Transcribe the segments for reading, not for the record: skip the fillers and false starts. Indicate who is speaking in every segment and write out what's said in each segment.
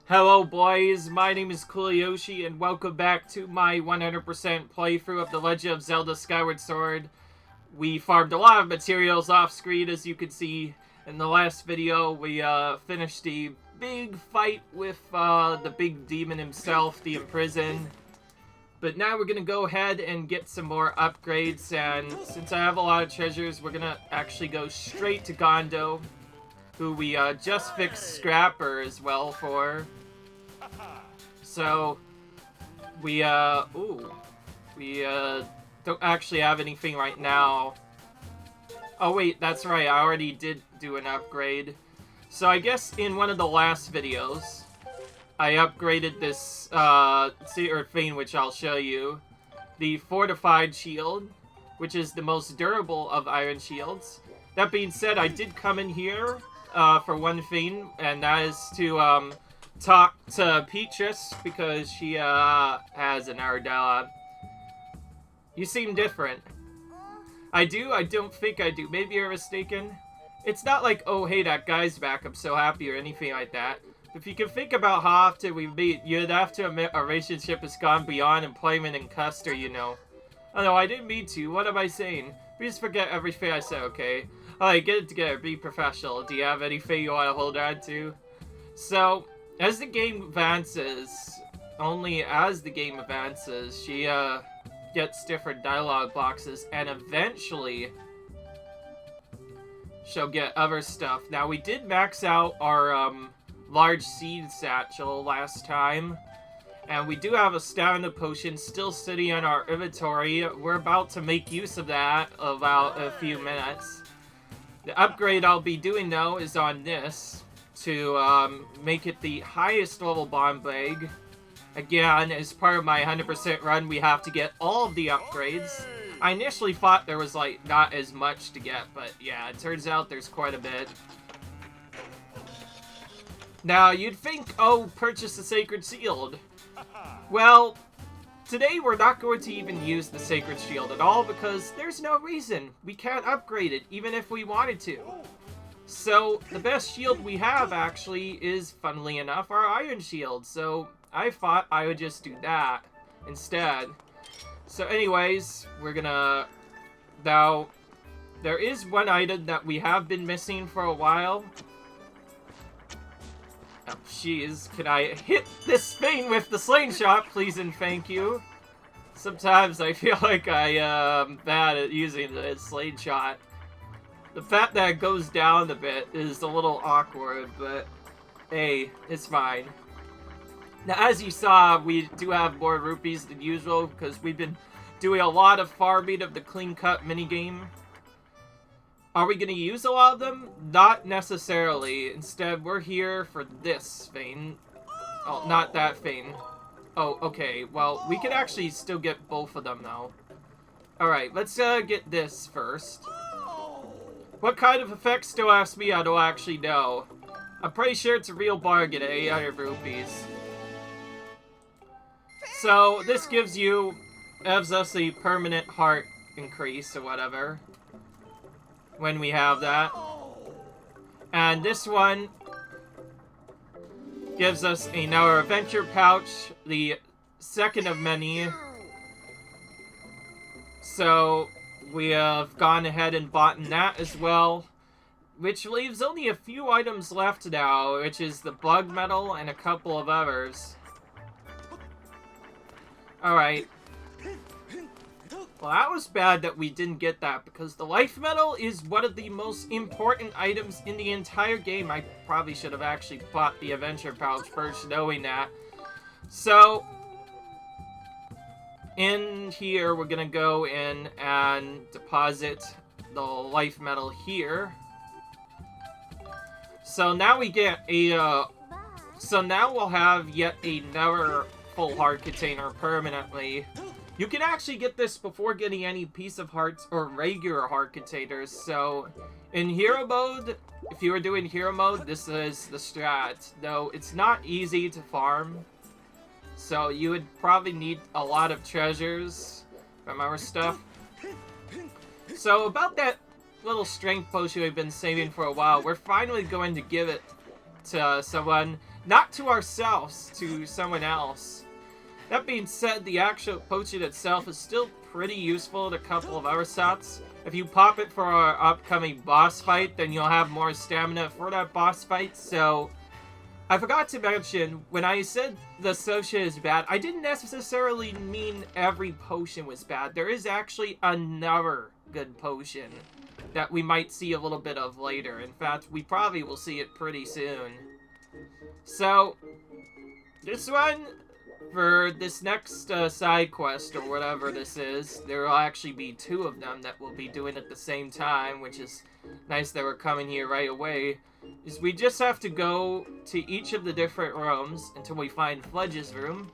Speaker 1: Hello boys, my name is Coolyoshi and welcome back to my 100% playthrough of The Legend of Zelda Skyward Sword. We farmed a lot of materials off screen, as you can see in the last video. We finished the big fight with the big demon himself, the imprisoned. But now we're gonna go ahead and get some more upgrades, and since I have a lot of treasures, we're gonna actually go straight to Gondo, who we just fixed Scrapper as well for. So we don't actually have anything right now. Oh wait, that's right, I already did do an upgrade. So I guess in one of the last videos, I upgraded this thing, which I'll show you. The Fortified Shield, which is the most durable of iron shields. That being said, I did come in here for one thing, and that is to talk to Peaches, because she has an hour dialogue. You seem different. I do? I don't think I do. Maybe you're mistaken. It's not like, oh hey, that guy's back, I'm so happy, or anything like that. If you can think about how often we meet, you'd have to admit our relationship has gone beyond employment and custer, you know. Oh no, I didn't mean to. What am I saying? Please forget everything I said, okay? Alright, get it together. Be professional. Do you have anything you want to hold on to? So, as the game advances, only as the game advances, she gets different dialogue boxes, and eventually she'll get other stuff. Now, we did max out our large seed satchel last time, and we do have a stamina potion still sitting in our inventory. We're about to make use of that about a few minutes. The upgrade I'll be doing though is on this to make it the highest level bomb bag. Again, as part of my 100% run, we have to get all of the upgrades. I initially thought there was like not as much to get, but yeah, it turns out there's quite a bit. Now, you'd think, oh, purchase the Sacred Shield. Well, today we're not going to even use the Sacred Shield at all because there's no reason. We can't upgrade it, even if we wanted to. So, the best shield we have, actually, is, funnily enough, our Iron Shield. So, I thought I would just do that instead. So, anyways, we're gonna... Now, there is one item that we have been missing for a while. Oh, jeez. Can I hit this thing with the slingshot, please and thank you? Sometimes I feel like I am bad at using the slingshot. The fact that it goes down a bit is a little awkward, but hey, it's fine. Now, as you saw, we do have more rupees than usual because we've been doing a lot of farming of the clean cut minigame. Are we going to use a lot of them? Not necessarily. Instead, we're here for this thing. Oh, not that thing. Oh, okay. Well, we could actually still get both of them, though. Alright, let's get this first. What kind of effects, still ask me? I don't actually know. I'm pretty sure it's a real bargain at 800 rupees. So, this gives us a permanent heart increase or whatever. When we have that. And this one gives us another adventure pouch, the second of many. So we have gone ahead and bought that as well, which leaves only a few items left now, which is the bug metal and a couple of others. Alright. Well, that was bad that we didn't get that, because the life metal is one of the most important items in the entire game. I probably should have actually bought the adventure pouch first, knowing that. So, in here, we're gonna go in and deposit the life metal here. So now we get a, so now we'll have yet another full heart container permanently. You can actually get this before getting any piece of hearts or regular heart containers. So, in hero mode, if you were doing hero mode, this is the strat. Though, it's not easy to farm. So, you would probably need a lot of treasures from our stuff. So, about that little strength potion we've been saving for a while, we're finally going to give it to someone. Not to ourselves, to someone else. That being said, the actual potion itself is still pretty useful in a couple of other SotHs. If you pop it for our upcoming boss fight, then you'll have more stamina for that boss fight. So, I forgot to mention, when I said the SotH is bad, I didn't necessarily mean every potion was bad. There is actually another good potion that we might see a little bit of later. In fact, we probably will see it pretty soon. So, this one, for this next side quest, or whatever this is, there will actually be 2 of them that we'll be doing at the same time, which is nice that we're coming here right away, is we just have to go to each of the different rooms until we find Fledge's room.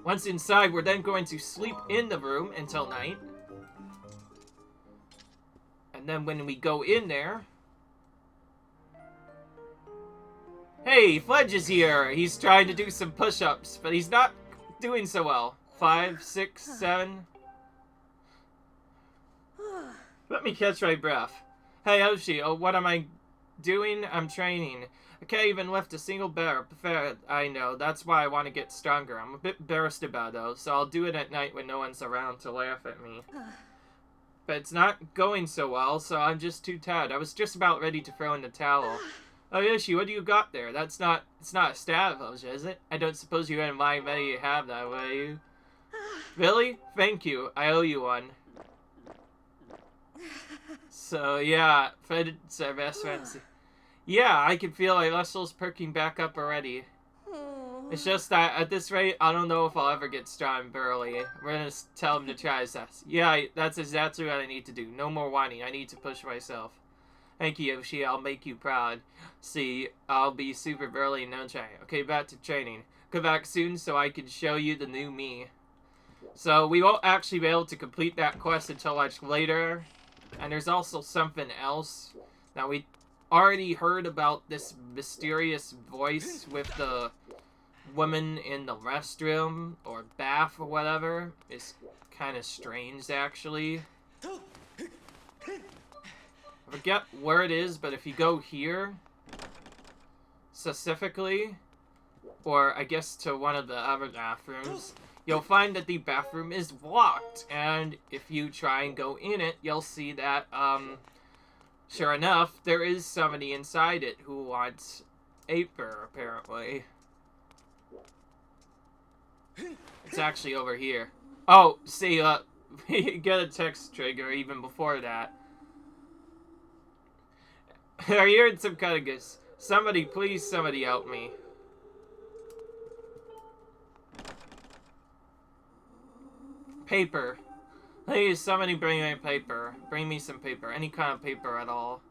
Speaker 1: Once inside, we're then going to sleep in the room until night. And then when we go in there... Hey, Fledge is here! He's trying to do some push-ups, but he's not doing so well. 5, 6, 7... Let me catch my breath. Hey, Yoshi, oh, what am I doing? I'm training. I can't even lift a single bear. I know, that's why I want to get stronger. I'm a bit embarrassed about it, though, so I'll do it at night when no one's around to laugh at me. But it's not going so well, so I'm just too tired. I was just about ready to throw in the towel. Oh, Yoshi, what do you got there? It's not a stab potion, is it? I don't suppose you hadn't mind letting you have that, will you? Really? Thank you. I owe you one. So, yeah, Fred's our best friends. Yeah, I can feel my muscles perking back up already. It's just that, at this rate, I don't know if I'll ever get strong burly. We're gonna tell him to try his best. Yeah, that's exactly what I need to do. No more whining. I need to push myself. Thank you, Yoshi. I'll make you proud. See, I'll be super burly in no time. Okay, back to training. Come back soon so I can show you the new me. So, we won't actually be able to complete that quest until much later. And there's also something else. Now, we already heard about this mysterious voice with the woman in the restroom, or bath, or whatever. It's kind of strange, actually. I forget where it is, but if you go here, specifically, or I guess to one of the other bathrooms, you'll find that the bathroom is locked, and if you try and go in it, you'll see that, sure enough, there is somebody inside it who wants Aper, apparently. It's actually over here. Oh, see, we get a text trigger even before that. I heard some kind of guess. Somebody, please, somebody help me. Paper. Please, somebody bring me paper. Bring me some paper. Any kind of paper at all.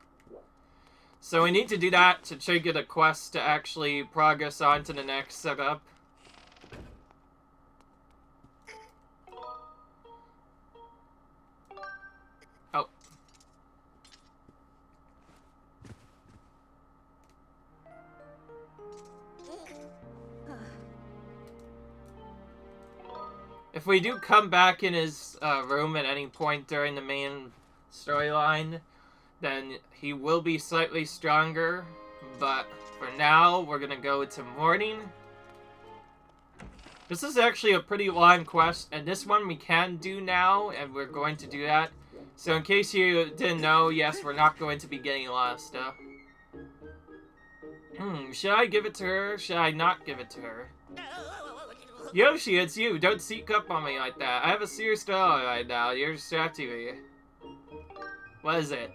Speaker 1: So we need to do that to trigger the quest to actually progress on to the next setup. Oh. If we do come back in his room at any point during the main storyline, then he will be slightly stronger. But for now, we're gonna go to morning. This is actually a pretty long quest, and this one we can do now, and we're going to do that. So in case you didn't know, yes, we're not going to be getting a lot of stuff. Should I give it to her? Should I not give it to her? Yoshi, it's you. Don't sneak up on me like that. I have a serious dialogue right now. You're distracting me. What is it?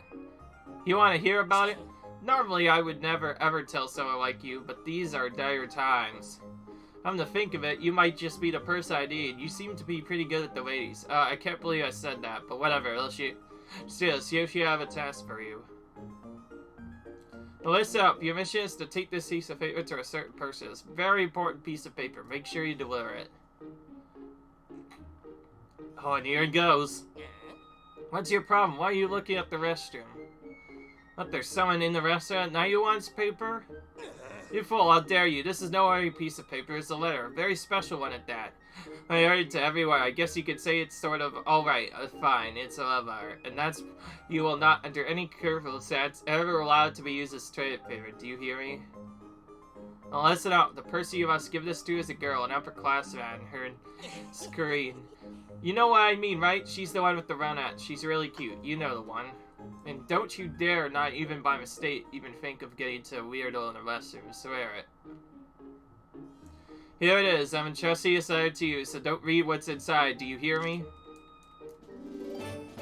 Speaker 1: You want to hear about it? Normally, I would never ever tell someone like you, but these are dire times. Come to think of it, you might just be the person I need. You seem to be pretty good at the ladies. I can't believe I said that, but whatever. Yoshi, I have a task for you. Listen up. Your mission is to take this piece of paper to a certain person. It's a very important piece of paper. Make sure you deliver it. Oh, and here it goes. What's your problem? Why are you looking at the restroom? What, there's someone in the restaurant? Now you want paper? You fool, how dare you. This is no ordinary piece of paper. It's a letter. A very special one at that. I heard it to everywhere. I guess you could say it's sort of, alright, fine, it's a love letter. And that's, you will not, under any circumstance, ever allowed to be used as toilet paper. Do you hear me? Now listen up. The person you must give this to is a girl, an upperclassman. Her screen. You know what I mean, right? She's the one with the runette. She's really cute. You know the one. And don't you dare, not even by mistake, even think of getting to a weirdo in the restroom. Swear it. Here it is. I'm entrusting this letter to you, so don't read what's inside. Do you hear me?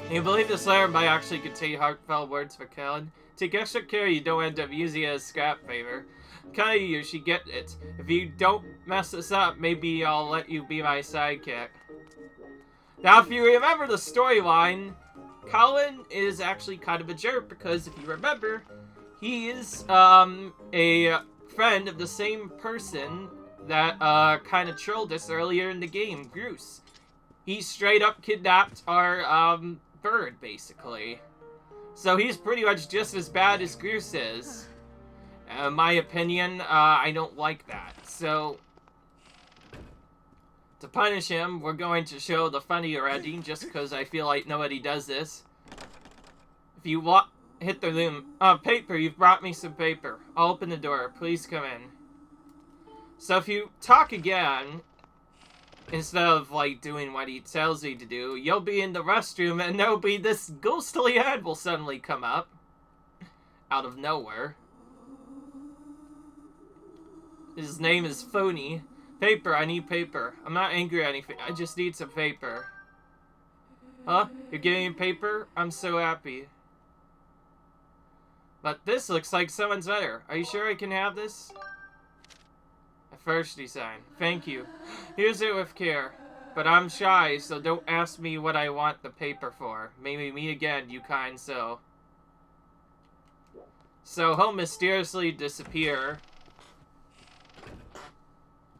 Speaker 1: You believe this letter might actually contain heartfelt words for Kellen? Take extra care you don't end up using it as scrap paper. Kelly, you should get it. If you don't mess this up, maybe I'll let you be my sidekick. Now, if you remember the storyline, Colin is actually kind of a jerk because, if you remember, he is a friend of the same person that kind of trolled us earlier in the game, Groose. He straight up kidnapped our bird, basically. So he's pretty much just as bad as Groose is. In my opinion, I don't like that. So, to punish him, we're going to show the funnier ending, just because I feel like nobody does this. If you hit the room. Paper, you've brought me some paper. I'll open the door. Please come in. So if you talk again, instead of, like, doing what he tells you to do, you'll be in the restroom and there'll be this ghostly head will suddenly come up. Out of nowhere. His name is Phony. Paper, I need paper. I'm not angry or anything. I just need some paper. Huh? You're getting paper? I'm so happy. But this looks like someone's letter. Are you sure I can have this? A first design. Thank you. Here's it with care. But I'm shy, so don't ask me what I want the paper for. Maybe meet again, you kind soul. So he'll mysteriously disappear.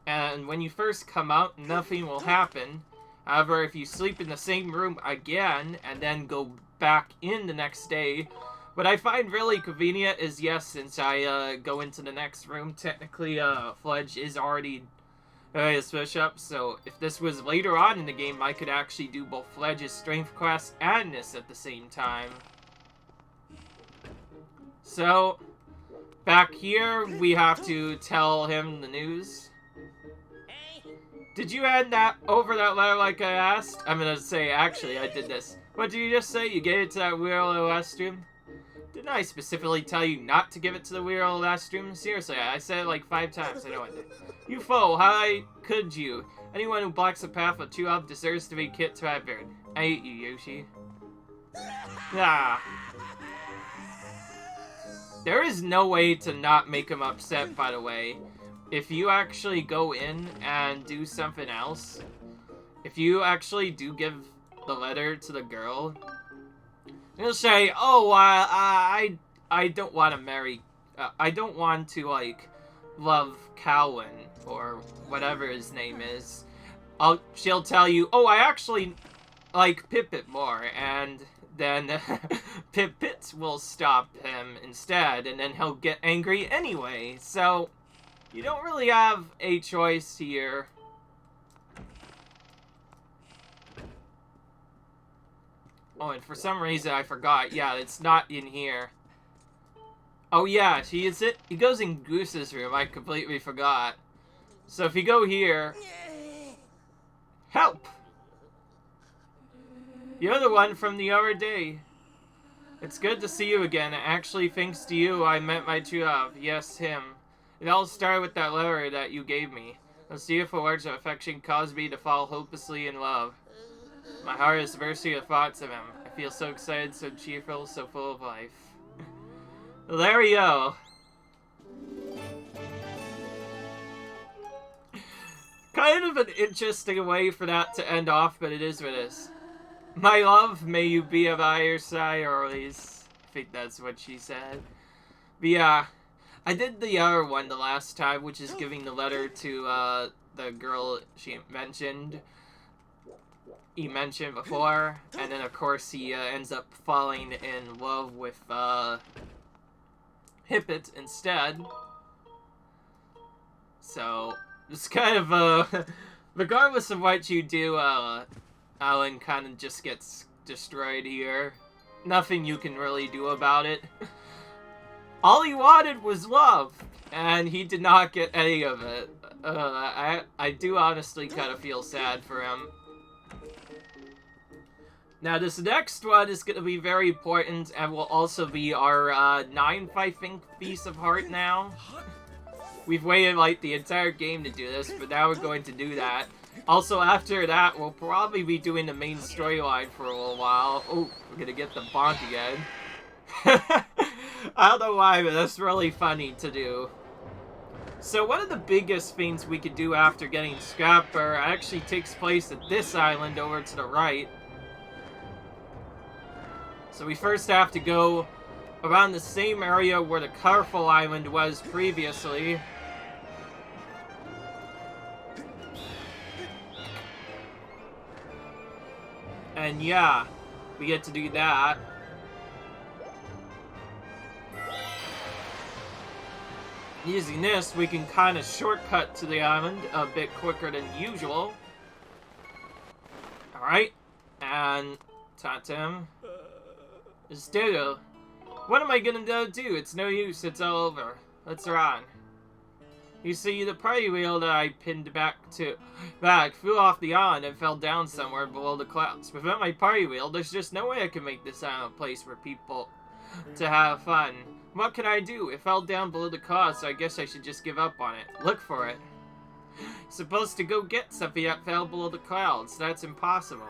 Speaker 1: And when you first come out, nothing will happen. However, if you sleep in the same room again, and then go back in the next day, what I find really convenient is, yes, since I go into the next room, technically Fledge is already his push-up, so if this was later on in the game, I could actually do both Fledge's strength class and this at the same time. So, back here, we have to tell him the news. Did you hand that over that letter like I asked? I'm gonna say, actually, I did this. What did you just say? You gave it to that weird little restroom? Didn't I specifically tell you not to give it to the weird little restroom? Seriously, I said it like 5 times. I know I did. You fool, how could you? Anyone who blocks the path of 2 up deserves to be kicked to that bird. I hate you, Yoshi. Ah. There is no way to not make him upset, by the way. If you actually go in and do something else, if you actually do give the letter to the girl, he'll say, oh, I don't want to marry, I don't want to, like, love Cowan, or whatever his name is. She'll tell you, oh, I actually like Pip-Pit more, and then Pip-Pit will stop him instead, and then he'll get angry anyway, so you don't really have a choice here. Oh, and for some reason I forgot. Yeah, it's not in here. Oh yeah, he goes in Goose's room. I completely forgot. So if you go here, help! You're the one from the other day. It's good to see you again. Actually, thanks to you, I met my true love. Yes, him. It all started with that letter that you gave me. Those beautiful words of affection caused me to fall hopelessly in love. My heart is bursting with thoughts of him. I feel so excited, so cheerful, so full of life. There we go. Kind of an interesting way for that to end off, but it is what it is. My love, may you be of your side, or at least I think that's what she said. But yeah, I did the other one the last time, which is giving the letter to the girl he mentioned before, and then of course he ends up falling in love with Hippet instead. So it's kind of regardless of what you do, Alan kind of just gets destroyed here. Nothing you can really do about it. All he wanted was love. And he did not get any of it. I do honestly kind of feel sad for him. Now, this next one is going to be very important and will also be our ninth, I think, piece of heart now. We've waited, like, the entire game to do this, but now we're going to do that. Also, after that, we'll probably be doing the main storyline for a little while. Oh, we're going to get the bonk again. I don't know why, but that's really funny to do. So one of the biggest things we could do after getting Scrapper actually takes place at this island over to the right. So we first have to go around the same area where the Colorful Island was previously. And yeah, we get to do that. Using this, we can kind of shortcut to the island a bit quicker than usual. Alright, and Tatem. Estero. What am I gonna do? It's no use, it's all over. Let's run. You see, the party wheel that I pinned back flew off the island and fell down somewhere below the clouds. Without my party wheel, there's just no way I can make this island a place for people to have fun. What can I do? It fell down below the clouds, so I guess I should just give up on it. Look for it. Supposed to go get something that fell below the clouds. That's impossible.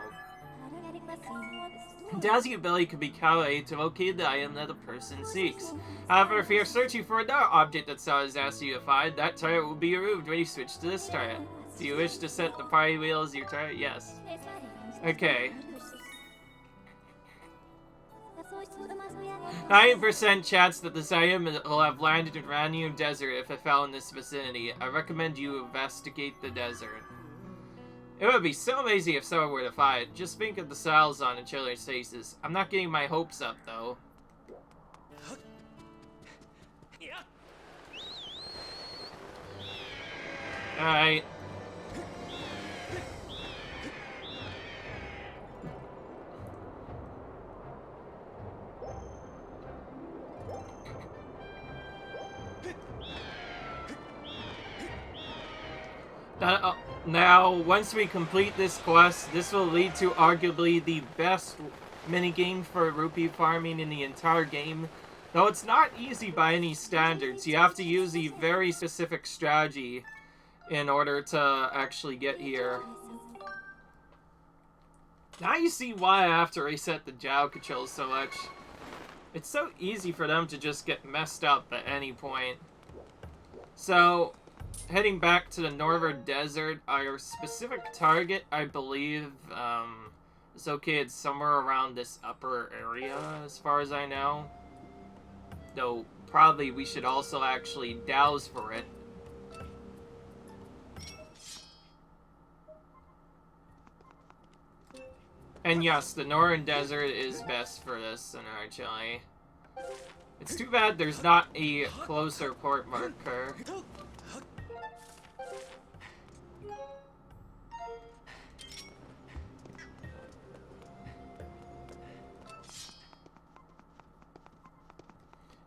Speaker 1: Dowsing ability can be calculated to locate the item that the person seeks. However, if you're searching for another object that SotH has asked you to find, that target will be removed when you switch to this target. Do you wish to set the party wheel as your target? Yes. Okay. 9% chance that this item will have landed in random desert if it fell in this vicinity. I recommend you investigate the desert. It would be so amazing if someone were to find it. Just think of the smiles on each other's faces. I'm not getting my hopes up, though. Alright. Now, once we complete this quest, this will lead to arguably the best minigame for rupee farming in the entire game. Though it's not easy by any standards, you have to use a very specific strategy in order to actually get here. Now you see why I have to reset the Jow controls so much. It's so easy for them to just get messed up at any point. So, heading back to the Northern Desert, our specific target, I believe, is located somewhere around this upper area, as far as I know. Though, probably we should also actually douse for it. And yes, the Northern Desert is best for this, unfortunately. It's too bad there's not a closer port marker.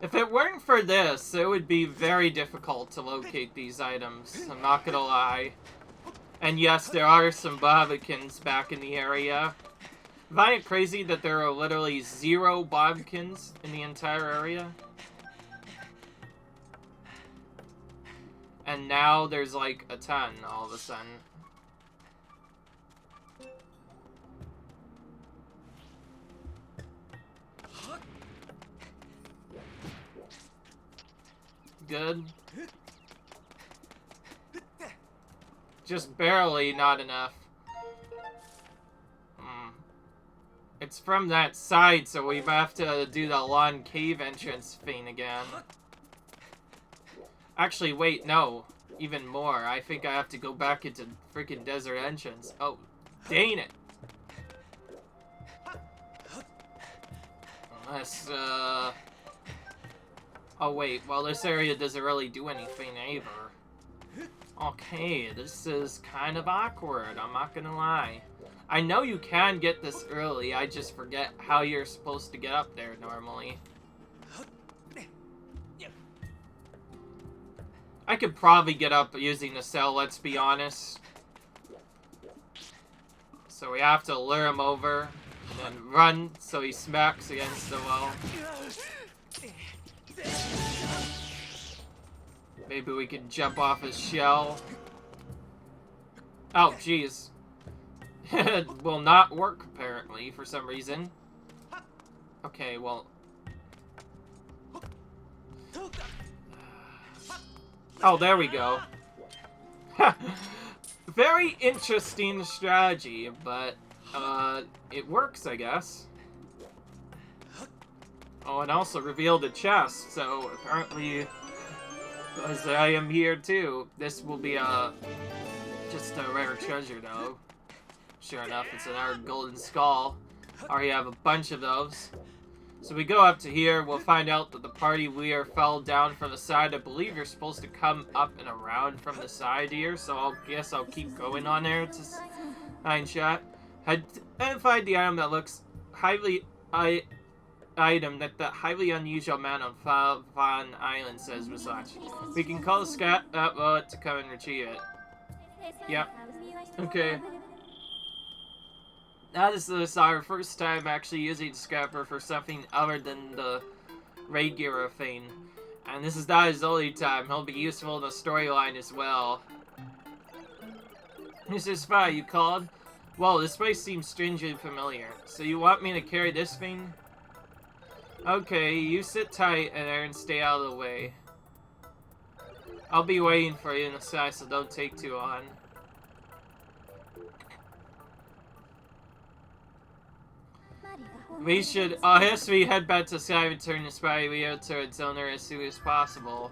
Speaker 1: If it weren't for this, it would be very difficult to locate these items, I'm not gonna lie. And yes, there are some Bobbikins back in the area. I find it crazy that there are literally 0 Bobbikins in the entire area. And now there's like a ton all of a sudden. Good. Just barely not enough. It's from that side, so we have to do the Lawn Cave entrance thing again. Actually, wait, no. Even more. I think I have to go back into freaking Desert Entrance. Oh, dang it. Unless, oh, wait. Well, this area doesn't really do anything either. Okay, this is kind of awkward. I'm not gonna lie. I know you can get this early, I just forget how you're supposed to get up there normally. I could probably get up using the cell, let's be honest. So we have to lure him over, and then run so he smacks against the wall. Maybe we can jump off his shell. Oh, jeez. It will not work, apparently, for some reason. Okay, well... Oh, there we go. Very interesting strategy, but, it works, I guess. Oh, and also revealed a chest, so apparently, as I am here too, this will be just a rare treasure, though. Sure enough, it's another golden skull. Already have a bunch of those. So we go up to here, we'll find out that the party weir fell down from the side. I believe you're supposed to come up and around from the side here, so I guess I'll keep going on there to find shot. Identified the item that looks item that the highly unusual man on Farron Island says was such. We can call the scout to come and retrieve it. Yep. Okay. Now this is our first time actually using Scrapper for something other than the regular thing. And this is not his only time. He'll be useful in the storyline as well. Mr. Spy, you called? Whoa, this place seems strangely familiar. So you want me to carry this thing? Okay, you sit tight and stay out of the way. I'll be waiting for you in the side, so don't take too long. We should, I guess we head back to Sky and turn the spy wheel to its owner as soon as possible.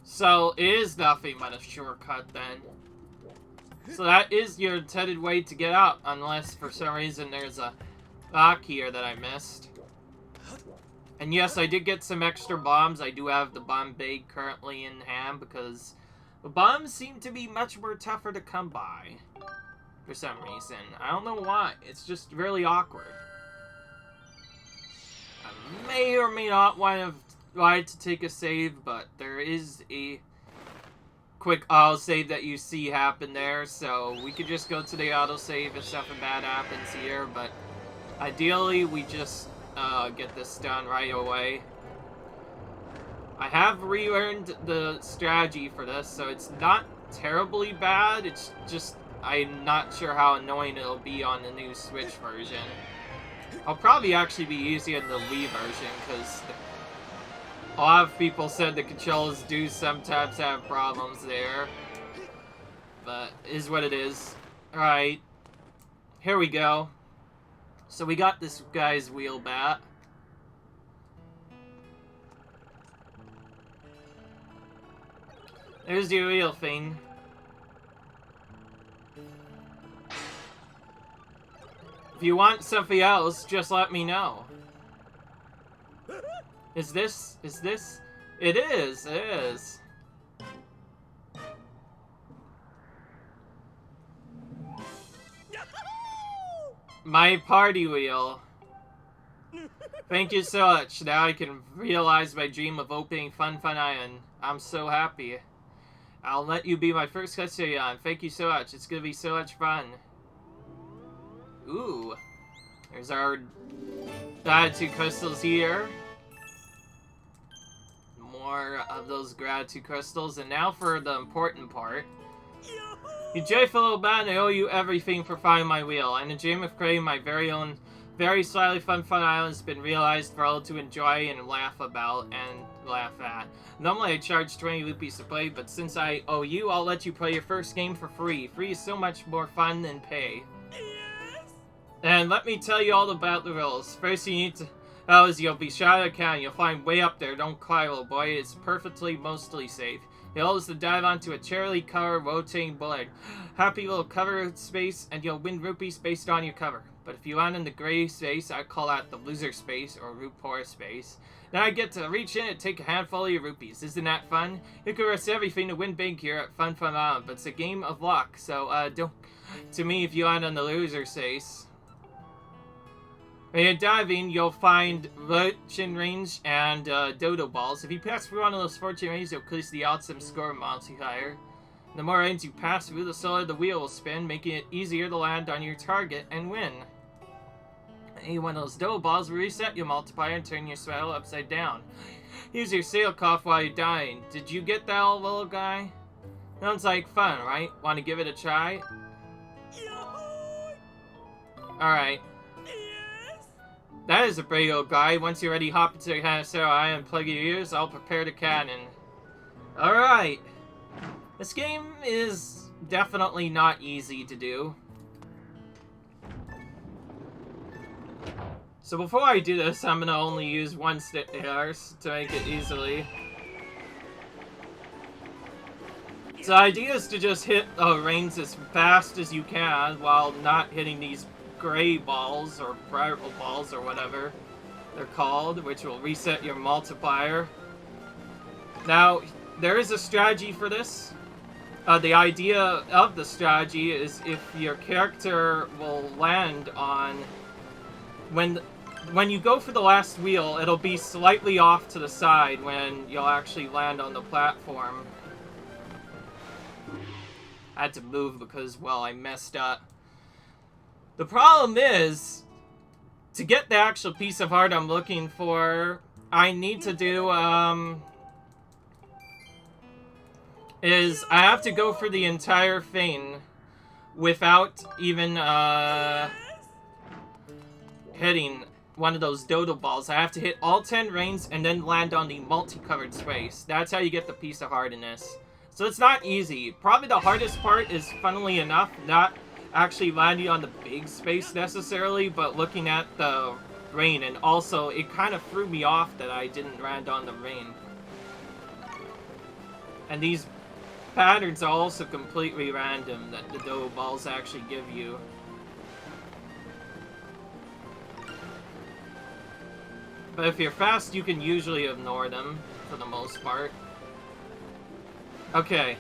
Speaker 1: So it is nothing but a shortcut then. So that is your intended way to get out, unless for some reason there's a lock here that I missed. And yes, I did get some extra bombs. I do have the bomb bag currently in hand because the bombs seem to be much more tougher to come by. For some reason. I don't know why. It's just really awkward. I may or may not want to to take a save, but there is a quick autosave that you see happen there, so we could just go to the autosave if something bad happens here, but ideally we just get this done right away. I have relearned the strategy for this, so it's not terribly bad, it's just I'm not sure how annoying it'll be on the new Switch version. I'll probably actually be using it in the Wii version, because a lot of people said the controls do sometimes have problems there. But it is what it is. Alright. Here we go. So we got this guy's wheel bat. There's your wheel thing. If you want something else, just let me know. Is this? It is. My party wheel. Thank you so much. Now I can realize my dream of opening Fun Island. I'm so happy. I'll let you be my first custodian. Thank you so much. It's gonna be so much fun. Ooh. There's our gratitude crystals here. More of those gratitude crystals, and now for the important part. You joyful little man, I owe you everything for finding my wheel, and the dream of creating my very own, very slightly fun island has been realized for all to enjoy and laugh about and laugh at. Normally I charge 20 rupees to play, but since I owe you, I'll let you play your first game for free. Free is so much more fun than pay. And let me tell you all about the rules. First, you need to Fellas, you'll be shot at a cannon. You'll find way up there. Don't cry, little boy. It's perfectly, mostly safe. You'll is to dive onto a charily cover rotating bullet. Happy little cover space, and you'll win rupees based on your cover. But if you land in the gray space, I call that the loser space, or Rupor space. Then I get to reach in and take a handful of your rupees. Isn't that fun? You can risk everything to win big here at Fun Fun Island, but it's a game of luck. So, don't... To me, if you land on the loser space... When you're diving, you'll find fortune range and dodo balls. If you pass through one of those fortune ranges, you'll increase the odds of score multiplier. The more range you pass through, the slower the wheel will spin, making it easier to land on your target and win. Any one of those dodo balls will reset your multiplier and turn your spell upside down. Use your Sailcloth while you're dying. Did you get that, little guy? Sounds like fun, right? Want to give it a try? Alright. That is a pretty old guy. Once you're ready, hop into the canister eye and plug your ears. I'll prepare the cannon. Alright. This game is definitely not easy to do. So before I do this, I'm gonna only use one stairs to make it easily. So the idea is to just hit range as fast as you can while not hitting these gray balls or purple balls or whatever they're called, which will reset your multiplier. Now, there is a strategy for this. The idea of the strategy is if your character will land on... When you go for the last wheel, it'll be slightly off to the side when you'll actually land on the platform. I had to move because, well, I messed up. The problem is, to get the actual piece of art I'm looking for, I need to do, I have to go for the entire thing without even, hitting one of those dodo balls. I have to hit all 10 rings and then land on the multicolored space. That's how you get the piece of art in this. So it's not easy. Probably the hardest part is, funnily enough, not actually landing on the big space necessarily, but looking at the rain, and also it kind of threw me off that I didn't land on the rain. And these patterns are also completely random that the dodo balls actually give you. But if you're fast, you can usually ignore them for the most part. Okay,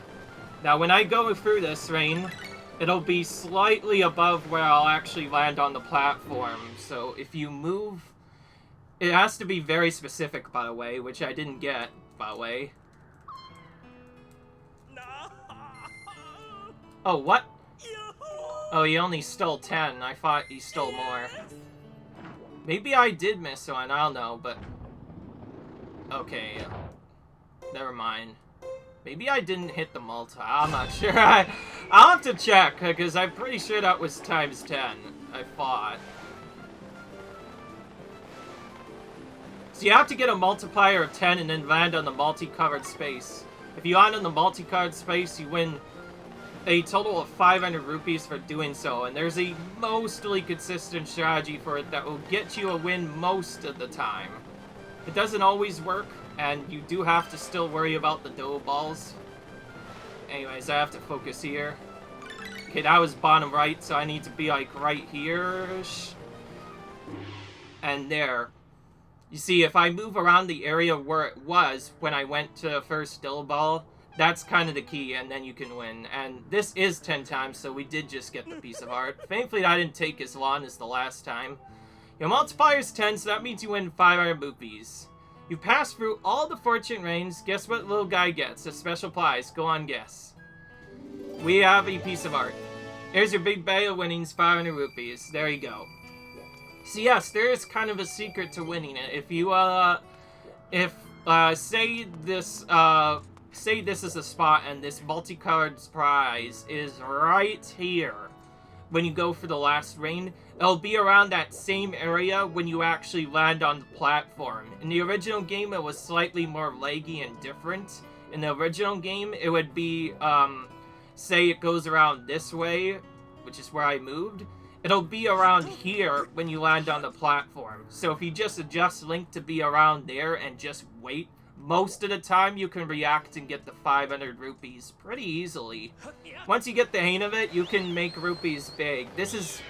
Speaker 1: now when I go through this rain, it'll be slightly above where I'll actually land on the platform. So if you move... It has to be very specific, by the way, which I didn't get, by the way. Oh, what? Oh, he only stole 10. I thought he stole more. Maybe I did miss one, I don't know, but... Okay, never mind. Maybe I didn't hit the multi. I'm not sure. I'll have to check, because I'm pretty sure that was times 10, I thought. So you have to get a multiplier of 10 and then land on the multicolored space. If you land on the multicolored space, you win a total of 500 rupees for doing so. And there's a mostly consistent strategy for it that will get you a win most of the time. It doesn't always work, and you do have to still worry about the dough balls. Anyways, I have to focus here. Okay, that was bottom right, so I need to be like right here-ish. And there. You see, if I move around the area where it was when I went to the first dough ball, that's kind of the key, and then you can win. And this is 10 times, so we did just get the piece of art. Thankfully, that didn't take as long as the last time. Your multiplier is 10, so that means you win 500 rupees. You pass through all the fortune rings. Guess what little guy gets? A special prize. Go on, guess. We have a piece of art. Here's your big bag of winnings, 500 rupees. There you go. So yes, there is kind of a secret to winning it. If you, say this is a spot and this multicolored prize is right here. When you go for the last ring, it'll be around that same area when you actually land on the platform. In the original game, it was slightly more laggy and different. In the original game, it would be, say it goes around this way, which is where I moved. it'll be around here when you land on the platform. So if you just adjust Link to be around there and just wait, most of the time you can react and get the 500 rupees pretty easily. Once you get the hang of it, you can make rupees big. This is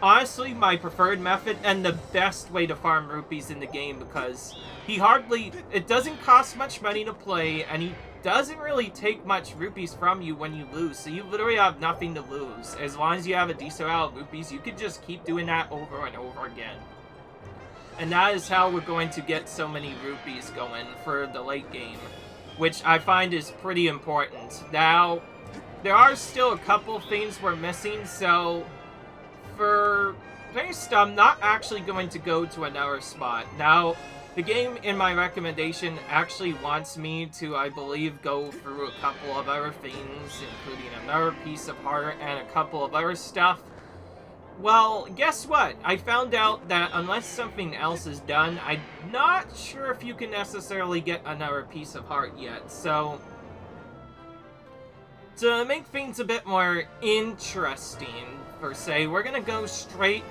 Speaker 1: honestly my preferred method and the best way to farm rupees in the game, because it doesn't cost much money to play, and he doesn't really take much rupees from you when you lose, so you literally have nothing to lose. As long as you have a decent amount of rupees, you could just keep doing that over and over again. And that is how we're going to get so many rupees going for the late game, which I find is pretty important. Now, there are still a couple things we're missing, so for first, I'm not actually going to go to another spot. Now, the game, in my recommendation, actually wants me to, I believe, go through a couple of other things, including another piece of heart and a couple of other stuff. Well, guess what? I found out that unless something else is done, I'm not sure if you can necessarily get another piece of heart yet. So, to make things a bit more interesting, per se, we're gonna go straight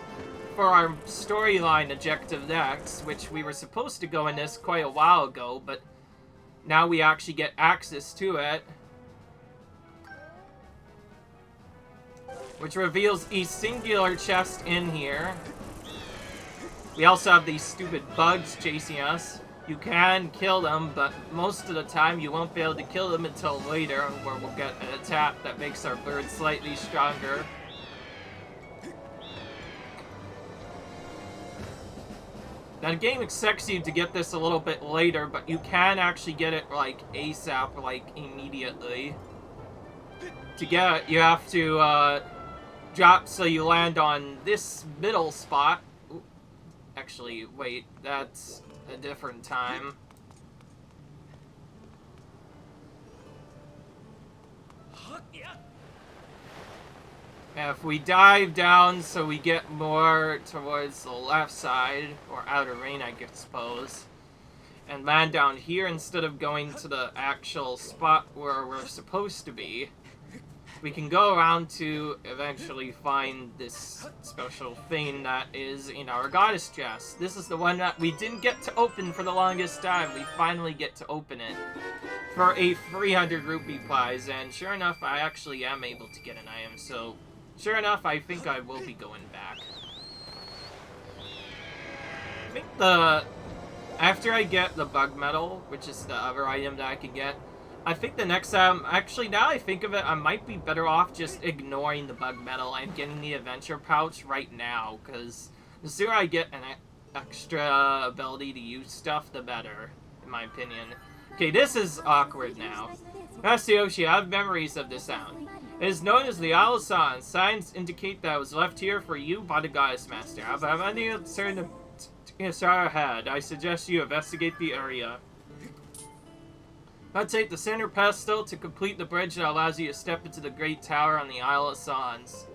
Speaker 1: for our storyline objective next, which we were supposed to go in this quite a while ago, but now we actually get access to it. Which reveals a singular chest in here. We also have these stupid bugs chasing us. You can kill them, but most of the time you won't be able to kill them until later, where we'll get an attack that makes our bird slightly stronger. Now, the game expects you to get this a little bit later, but you can actually get it, like, ASAP, like, immediately. To get it, you have to, drop so you land on this middle spot. Ooh, actually, wait, that's a different time. And if we dive down so we get more towards the left side, or outer ring, I suppose, and land down here instead of going to the actual spot where we're supposed to be, we can go around to eventually find this special thing that is in our goddess chest. This is the one that we didn't get to open for the longest time. We finally get to open it for a 300 rupee prize, and sure enough, I actually am able to get an item, so sure enough, I think I will be going back. I think after I get the bug medal, which is the other item that I can get, I think the next time, actually, now I think of it, I might be better off just ignoring the bug medal and getting the adventure pouch right now, because the sooner I get an extra ability to use stuff, the better, in my opinion. Okay, this is awkward now. Master Yoshi, I have memories of this sound. It is known as the Owl Sound. Signs indicate that it was left here for you by the Goddess Master. If I have any concern ahead, I suggest you investigate the area. Now take the center pedestal to complete the bridge that allows you to step into the Great Tower on the Isle of Sans.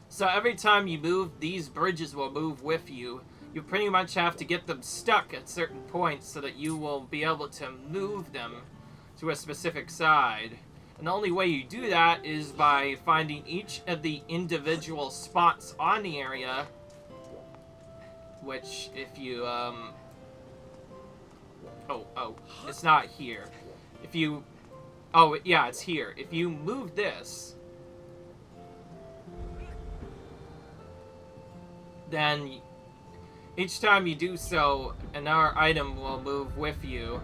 Speaker 1: So every time you move, these bridges will move with you. You pretty much have to get them stuck at certain points so that you will be able to move them to a specific side. And the only way you do that is by finding each of the individual spots on the area, which if you, Oh, it's not here. If you... Oh, yeah, it's here. If you move this, then each time you do so, another item will move with you.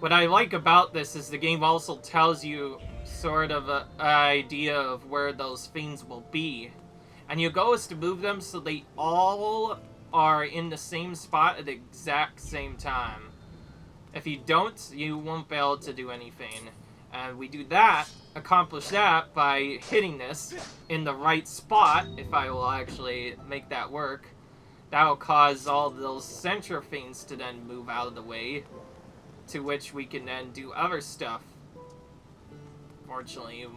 Speaker 1: What I like about this is the game also tells you sort of an idea of where those things will be. And your goal is to move them so they all are in the same spot at the exact same time. If you don't, you won't be able to do anything. And we do that, accomplish that by hitting this in the right spot, if I will actually make that work. That will cause all of those center things to then move out of the way, to which we can then do other stuff. Fortunately, you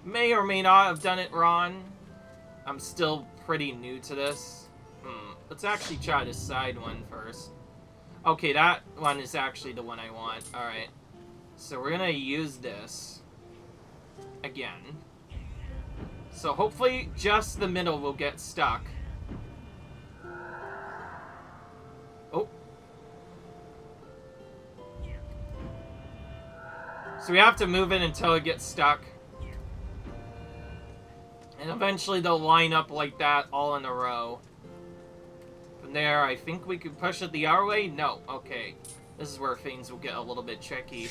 Speaker 1: may or may not have done it wrong. I'm still pretty new to this. Let's actually try the side one first. Okay, that one is actually the one I want. Alright. So we're gonna use this. again. So hopefully just the middle will get stuck. Oh. So we have to move it until it gets stuck. And eventually they'll line up like that all in a row. From there, I think we could push it the other way? No. Okay. This is where things will get a little bit tricky.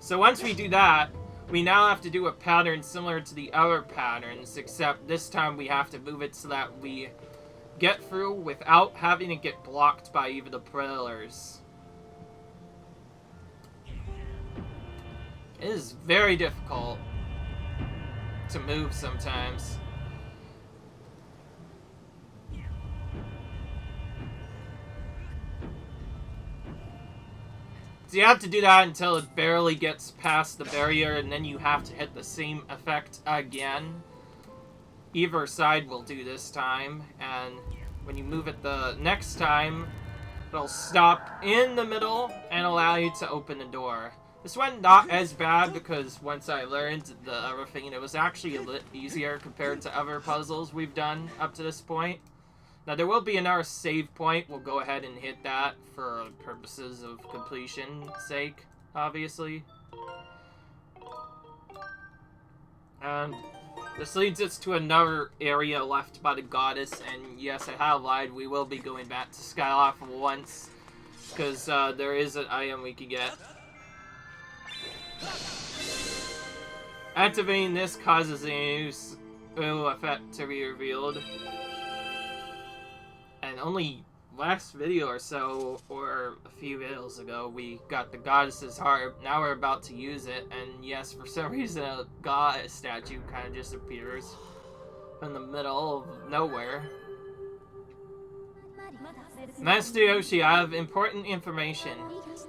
Speaker 1: So once we do that, we now have to do a pattern similar to the other patterns, except this time we have to move it so that we get through without having to get blocked by even the pillars. It is very difficult to move sometimes. So you have to do that until it barely gets past the barrier, and then you have to hit the same effect again. Either side will do this time, and when you move it the next time, it'll stop in the middle and allow you to open the door. This one not as bad because once I learned the other thing, it was actually a little easier compared to other puzzles we've done up to this point. Now there will be another save point. We'll go ahead and hit that for purposes of completion's sake, obviously. And this leads us to another area left by the goddess, and yes, I have lied, we will be going back to Skyloft once, because there is an item we can get. Activating this causes a new effect to be revealed. And only last video or so, or a few videos ago, we got the goddess's harp. Now we're about to use it, and yes, for some reason a goddess statue kind of just appears in the middle of nowhere. Master Yoshi, I have important information.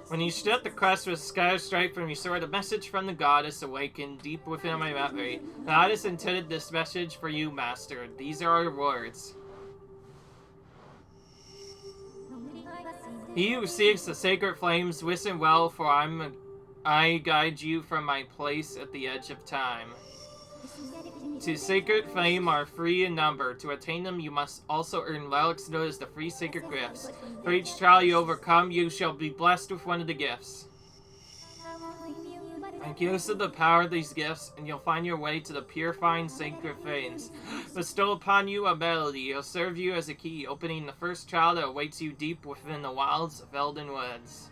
Speaker 1: When you shut the crest with Sky Stripe from your sword, a message from the goddess awakened deep within my memory. The goddess intended this message for you, Master. These are our words. He who seeks the sacred flames, listen well, for I guide you from my place at the edge of time. To sacred flame are free in number. To attain them, you must also earn relics known as the free sacred gifts. For each trial you overcome, you shall be blessed with one of the gifts. Make use of the power of these gifts, and you'll find your way to the purifying sacred flames. Bestow upon you a melody. It'll serve you as a key, opening the first trial that awaits you deep within the wilds of Elden Woods.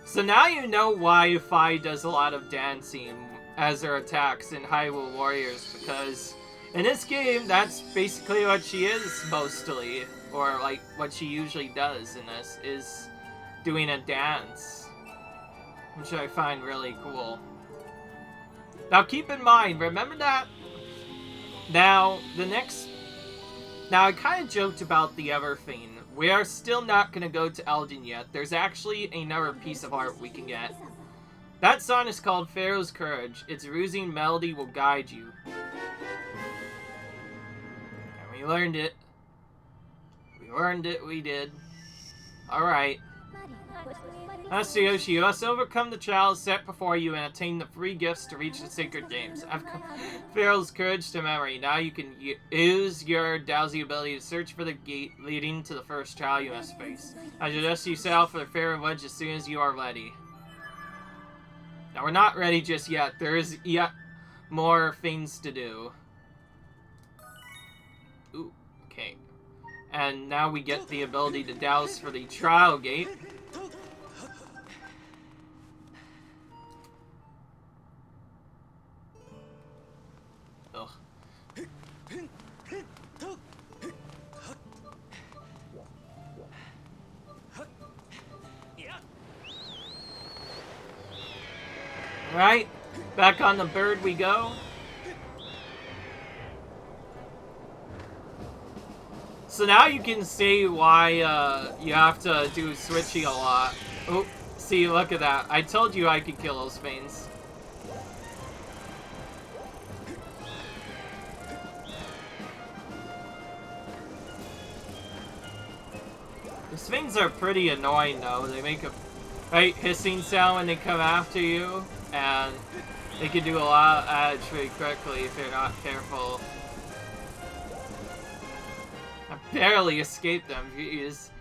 Speaker 1: So now you know why Fi does a lot of dancing as her attacks in Hyrule Warriors, because in this game, that's basically what she is mostly, or like what she usually does in this, is doing a dance, which I find really cool. Now keep in mind, remember that, now I kind of joked about the other thing. We are still not going to go to Elden yet. There's actually another piece of art we can get. That song is called Pharaoh's Courage. Its rousing melody will guide you. And we learned it. We did. Alright. Master Yoshi, you must overcome the trials set before you and attain the free gifts to reach the sacred games. I've come Pharaoh's Courage to memory. Now you can use your dowsing ability to search for the gate leading to the first trial you must face. I suggest you set out for the Farron Woods as soon as you are ready. Now we're not ready just yet. There is yet more things to do. Ooh, okay. And now we get the ability to douse for the trial gate. Ugh. Right, back on the bird we go. So now you can see why you have to do switching a lot. Oh, see, look at that. I told you I could kill those things. These things are pretty annoying though. They make a hissing sound when they come after you, and they can do a lot of damage pretty quickly if you're not careful. I barely escaped them, jeez.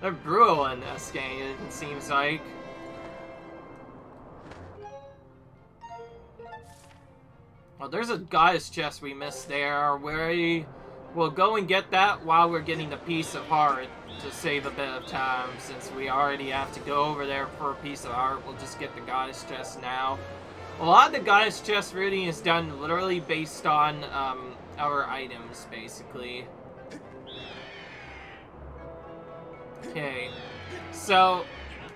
Speaker 1: They're brutal in this game, it seems like. Well, there's a goddess chest we missed there. We'll go and get that while we're getting the piece of heart to save a bit of time. Since we already have to go over there for a piece of heart, we'll just get the goddess chest now. A lot of the goddess chest routing is done literally based on our items, basically. Okay, so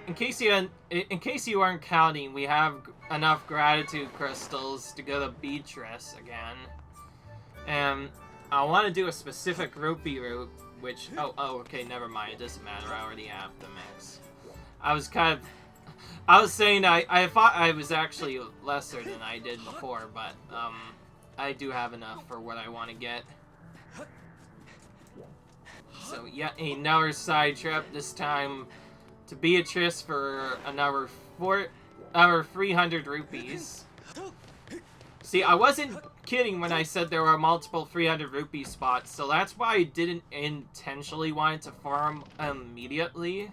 Speaker 1: in case you weren't counting, we have enough gratitude crystals to go to Beatrice again, and I want to do a specific rupee route, which okay, never mind, it doesn't matter, I already have the mix. I was saying I thought I was actually lesser than I did before, but I do have enough for what I want to get. So yeah, another side trip, this time to Beatrice for another 300 rupees. See, I wasn't kidding when I said there were multiple 300 rupee spots, so that's why I didn't intentionally want to farm immediately.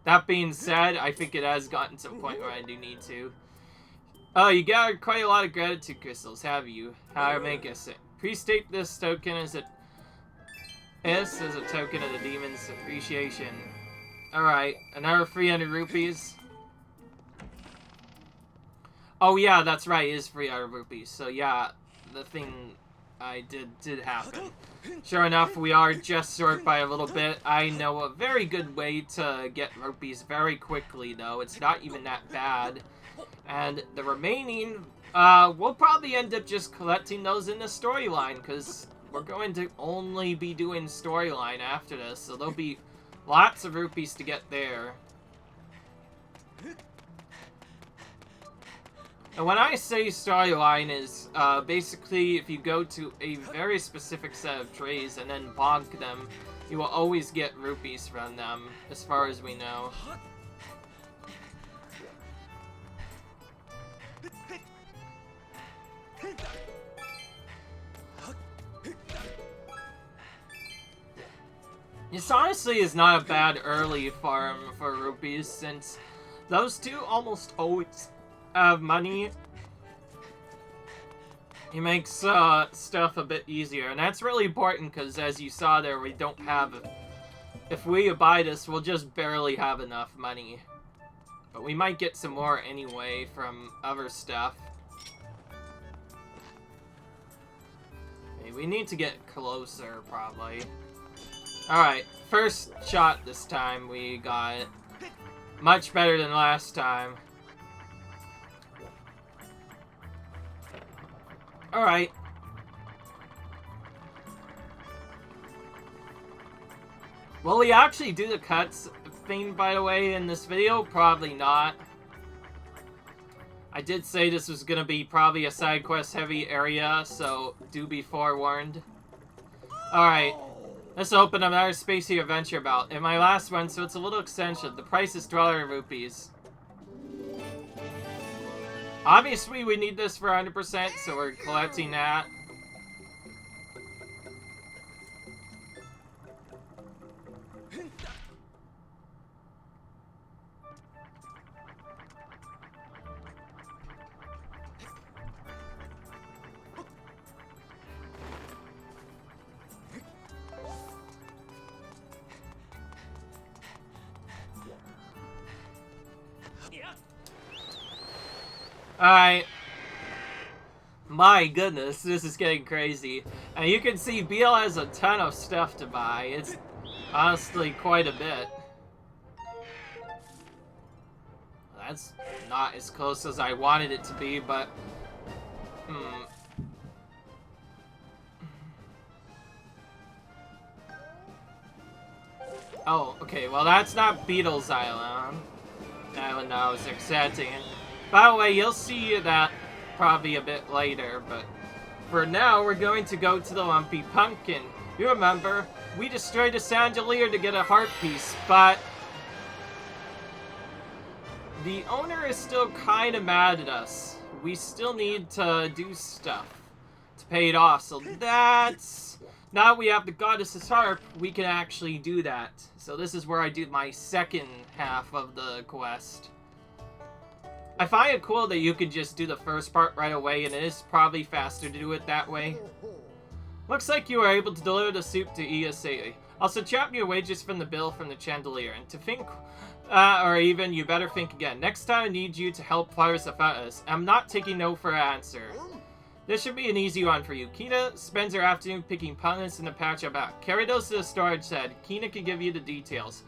Speaker 1: That being said, I think it has gotten to a point where I do need to. Oh, you got quite a lot of gratitude crystals, have you? How to make us it? Pre-state this token as a token of the demon's appreciation. Alright, another 300 rupees. Oh yeah, that's right, it is 300 rupees. So yeah, the thing I did happen. Sure enough, we are just short by a little bit. I know a very good way to get rupees very quickly, though. It's not even that bad. And the remaining, we'll probably end up just collecting those in the storyline, because we're going to only be doing storyline after this, so there'll be lots of rupees to get there. And when I say storyline is, basically if you go to a very specific set of trees and then bonk them, you will always get rupees from them, as far as we know. This honestly is not a bad early farm for rupees, since those two almost always have money. It makes stuff a bit easier, and that's really important because, as you saw there, we don't have... If we buy this, we'll just barely have enough money. But we might get some more anyway from other stuff. Okay, we need to get closer, probably. Alright, first shot this time, we got it. Much better than last time. Alright. Will we actually do the cuts thing, by the way, in this video? Probably not. I did say this was gonna be probably a side quest heavy area, so do be forewarned. Alright. Let's open another spacey adventure bout. In my last one, so it's a little extension. The price is 12 rupees. Obviously, we need this for 100%, so we're collecting that. Alright. My goodness, this is getting crazy. And you can see Beal has a ton of stuff to buy. It's honestly quite a bit. That's not as close as I wanted it to be, but... Oh, okay, well that's not Beetle's Island. Island I was accepting. By the way, you'll see that probably a bit later, but for now, we're going to go to the Lumpy Pumpkin. You remember, we destroyed a chandelier to get a heart piece, but the owner is still kind of mad at us. We still need to do stuff to pay it off, so that's... Now we have the goddess's harp, we can actually do that. So this is where I do my second half of the quest. I find it cool that you could just do the first part right away, and it is probably faster to do it that way. Looks like you were able to deliver the soup to ESA. I'll subtract your wages from the bill from the chandelier, and to think, or even you better think again. Next time I need you to help flowers the fountains. I'm not taking no for an answer. This should be an easy one for you. Kina spends her afternoon picking pumpkins in the patch about. Carry those to the storage shed. Kina can give you the details.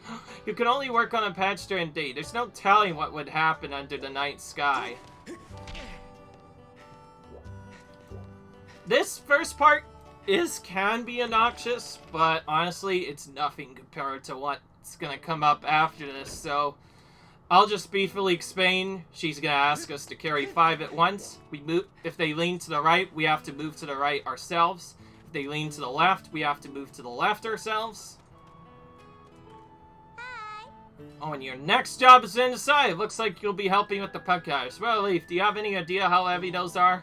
Speaker 1: You can only work on a patch during day. There's no telling what would happen under the night sky. This first part can be obnoxious, but honestly, it's nothing compared to what's gonna come up after this, so I'll just briefly explain. She's gonna ask us to carry 5 at once. We move. If they lean to the right, we have to move to the right ourselves. If they lean to the left, we have to move to the left ourselves.
Speaker 2: Hi.
Speaker 1: Oh, and your next job is inside. Looks like you'll be helping with the pumpkins. Well, Leaf, do you have any idea how heavy those are?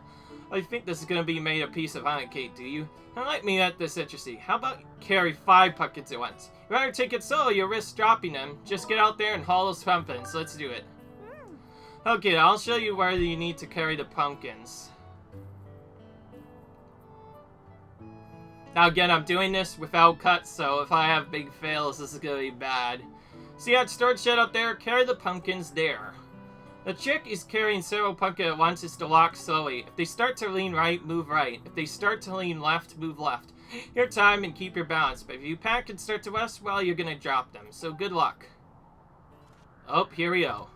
Speaker 1: I think this is gonna be made a piece of honey cake, do you? Don't let me at this interesting. How about you carry 5 pumpkins at once? You better take it slow, you'll risk dropping them. Just get out there and haul those pumpkins. Let's do it. Okay, I'll show you where you need to carry the pumpkins. Now again, I'm doing this without cuts, so if I have big fails, this is gonna be bad. See that storage shed up there? Carry the pumpkins there. The trick is carrying several pumpkins at once is to walk slowly. If they start to lean right, move right. If they start to lean left, move left. Your time and keep your balance, but if you panic and start to west, well, you're gonna drop them. So good luck. Oh, here we go.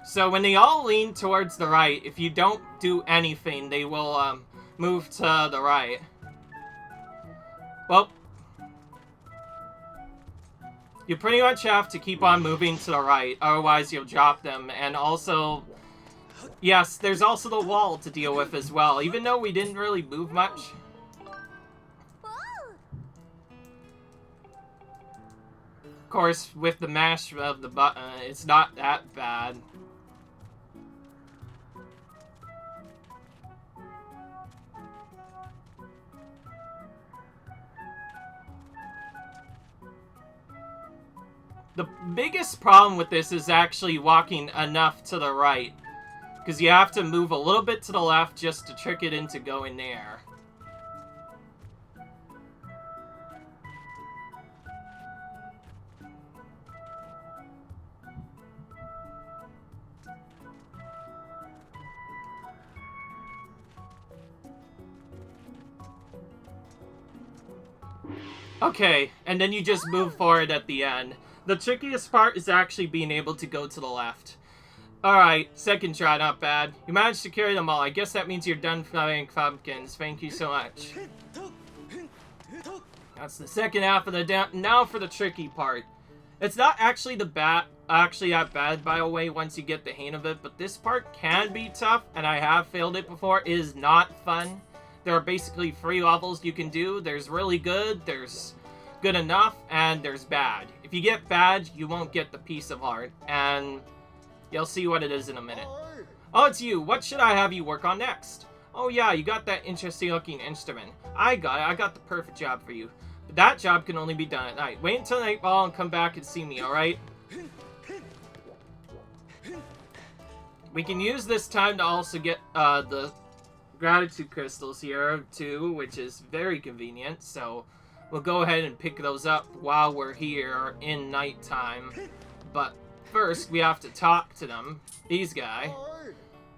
Speaker 1: So when they all lean towards the right, if you don't do anything, they will move to the right. Well, you pretty much have to keep on moving to the right, otherwise you'll drop them. And also, yes, there's also the wall to deal with as well, even though we didn't really move much. Of course, with the mash of the button, it's not that bad. The biggest problem with this is actually walking enough to the right, because you have to move a little bit to the left just to trick it into going there. Okay, and then you just move forward at the end. The trickiest part is actually being able to go to the left. Alright, second try, not bad. You managed to carry them all. I guess that means you're done flying pumpkins. Thank you so much. That's the second half of the now for the tricky part. It's not actually that bad, by the way, once you get the hang of it, but this part can be tough, and I have failed it before. It is not fun. There are basically 3 levels you can do. There's really good, there's good enough, and there's bad. If you get bad, you won't get the piece of heart, and you'll see what it is in a minute. Oh, it's you. What should I have you work on next? Oh yeah, you got that interesting looking instrument. I got the perfect job for you. But that job can only be done at night. Wait until nightfall and come back and see me, alright? We can use this time to also get the gratitude crystals here too, which is very convenient, so we'll go ahead and pick those up while we're here in nighttime. But first, we have to talk to them. These guys.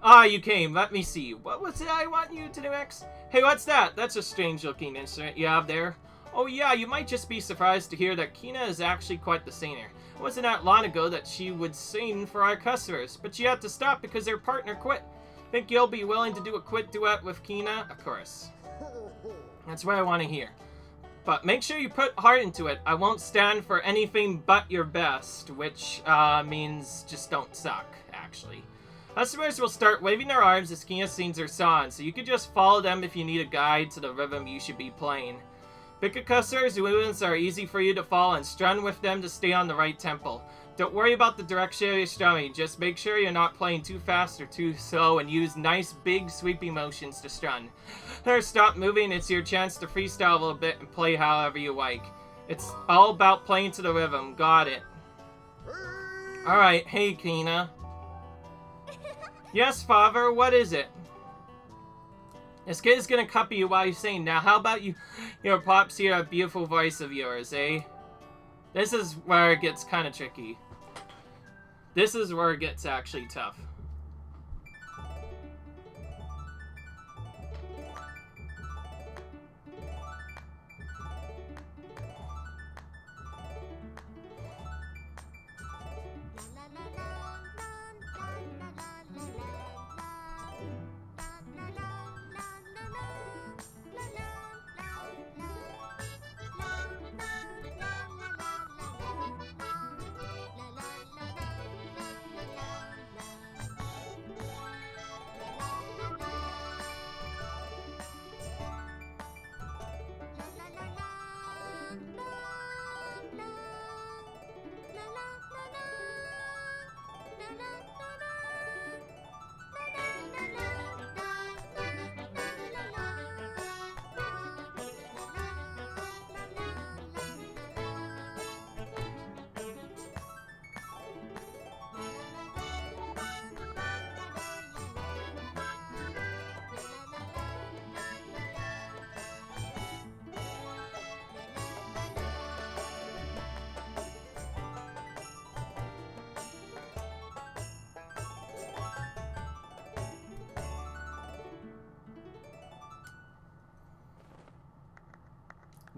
Speaker 1: Ah, you came. Let me see. What was it I want you to do next? Hey, what's that? That's a strange looking instrument you have there. Oh yeah, you might just be surprised to hear that Kina is actually quite the singer. It wasn't that long ago that she would sing for our customers, but she had to stop because her partner quit. Think you'll be willing to do a quick duet with Kina? Of course. That's what I want to hear. But make sure you put heart into it. I won't stand for anything but your best, which means just don't suck, actually. Customers will start waving their arms as Kina sings her song, so you can just follow them if you need a guide to the rhythm you should be playing. Pick a customers' movements are easy for you to follow and strum with them to stay on the right tempo. Don't worry about the direction of your strumming, just make sure you're not playing too fast or too slow and use nice big sweeping motions to strum. Or stop moving, it's your chance to freestyle a little bit and play however you like. It's all about playing to the rhythm, got it. Alright, hey Kina. Yes, father, what is it? This kid's gonna copy you while you sing. Now, how about your pops hear a beautiful voice of yours, eh? This is where it gets kind of tricky. This is where it gets actually tough.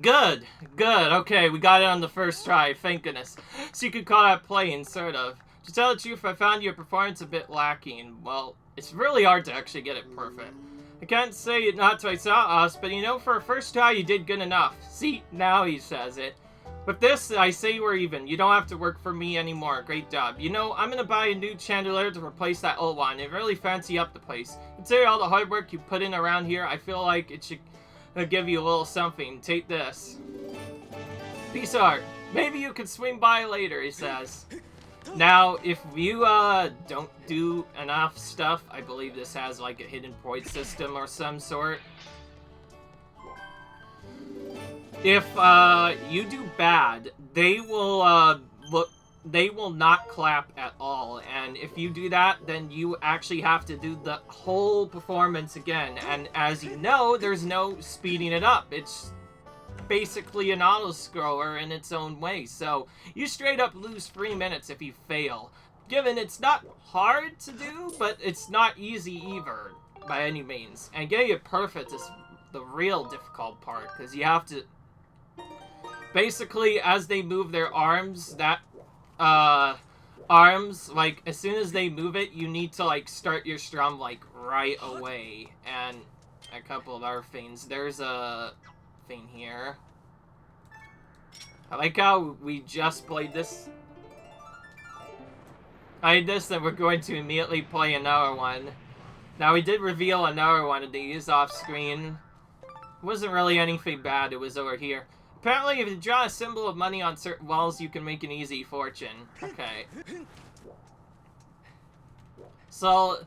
Speaker 1: Good, good, okay, we got it on the first try, thank goodness. So you could call that playing, sort of. To tell the truth, I found your performance a bit lacking. Well, it's really hard to actually get it perfect. I can't say it not to SotH, but you know, for a first try, you did good enough. See, now he says it. With this, I say we're even. You don't have to work for me anymore. Great job. You know, I'm gonna buy a new chandelier to replace that old one. It really fancy up the place. Consider all the hard work you put in around here. I feel like it should give you a little something. Take this. Peace art. Maybe you could swing by later, he says. Now, if you don't do enough stuff, I believe this has like a hidden point system or some sort. If you do bad, they will they will not clap at all, and if you do that, then you actually have to do the whole performance again, and as you know, there's no speeding it up. It's basically an auto-scroller in its own way, so you straight up lose 3 minutes if you fail. Given it's not hard to do, but it's not easy either, by any means. And getting it perfect is the real difficult part, because you have to... Basically, as they move their arms, that arms, like, as soon as they move it, you need to, like, start your strum, like, right away. And a couple of other things. There's a thing here. I like how we just played this. I did this, and we're going to immediately play another one. Now, we did reveal another one of these off-screen. It wasn't really anything bad, it was over here. Apparently, if you draw a symbol of money on certain walls, you can make an easy fortune. Okay. So,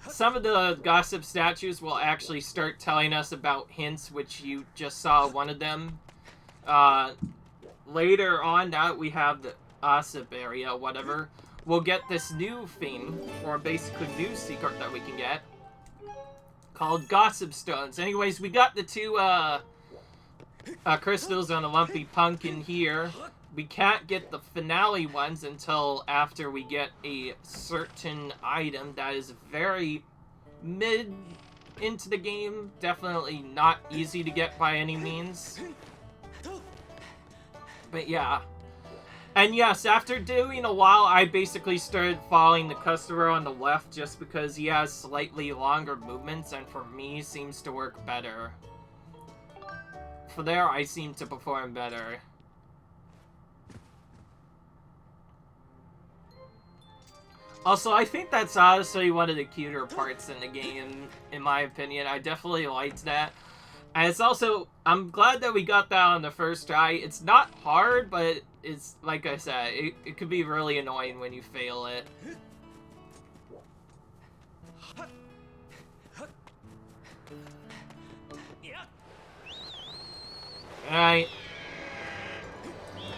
Speaker 1: some of the gossip statues will actually start telling us about hints, which you just saw one of them. Later on, now that we have the gossip area, whatever, we'll get this new thing, or basically new secret that we can get, called Gossip Stones. Anyways, we got the two, crystals on a lumpy pumpkin here. We can't get the finale ones until after we get a certain item that is very mid into the game. Definitely not easy to get by any means. But yeah. And yes, after doing a while, I basically started following the customer on the left just because he has slightly longer movements, and for me, seems to work better. for there, I seem to perform better. Also, I think that's honestly one of the cuter parts in the game, in my opinion. I definitely liked that. And it's also, I'm glad that we got that on the first try. It's not hard, but it's, like I said, it could be really annoying when you fail it. Alright.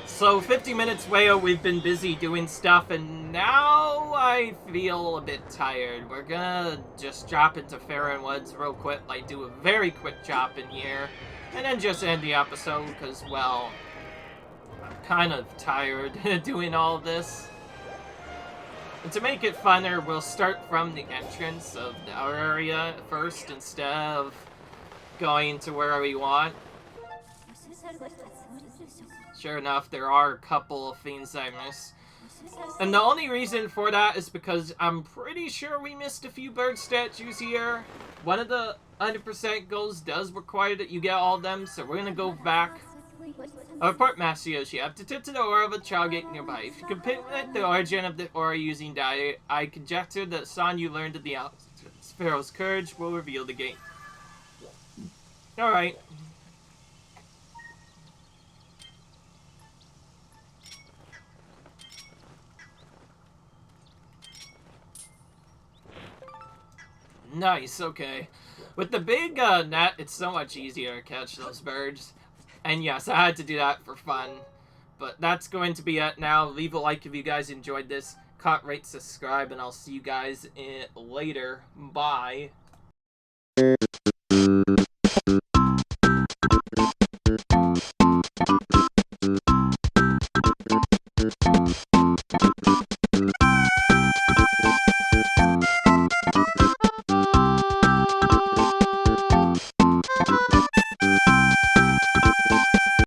Speaker 1: So, 50 minutes later, we've been busy doing stuff, and now I feel a bit tired. We're gonna just drop into Farron Woods real quick, like do a very quick chop in here, and then just end the episode, because, well, I'm kind of tired doing all this. And to make it funner, we'll start from the entrance of our area first, instead of going to where we want. Sure enough, there are a couple of things I missed. And the only reason for that is because I'm pretty sure we missed a few bird statues here. One of the 100% goals does require that you get all of them, so we're gonna go back. Report Master Yoshi. I've detected the aura of a child gate nearby. If you can pinpoint the origin of the aura using data, I conjecture that the song you learned of the Pharaoh's courage will reveal the gate. Alright. Nice, okay. With the big net, it's so much easier to catch those birds. And yes, I had to do that for fun. But that's going to be it now. Leave a like if you guys enjoyed this. Comment, rate, subscribe, and I'll see you guys later. Bye.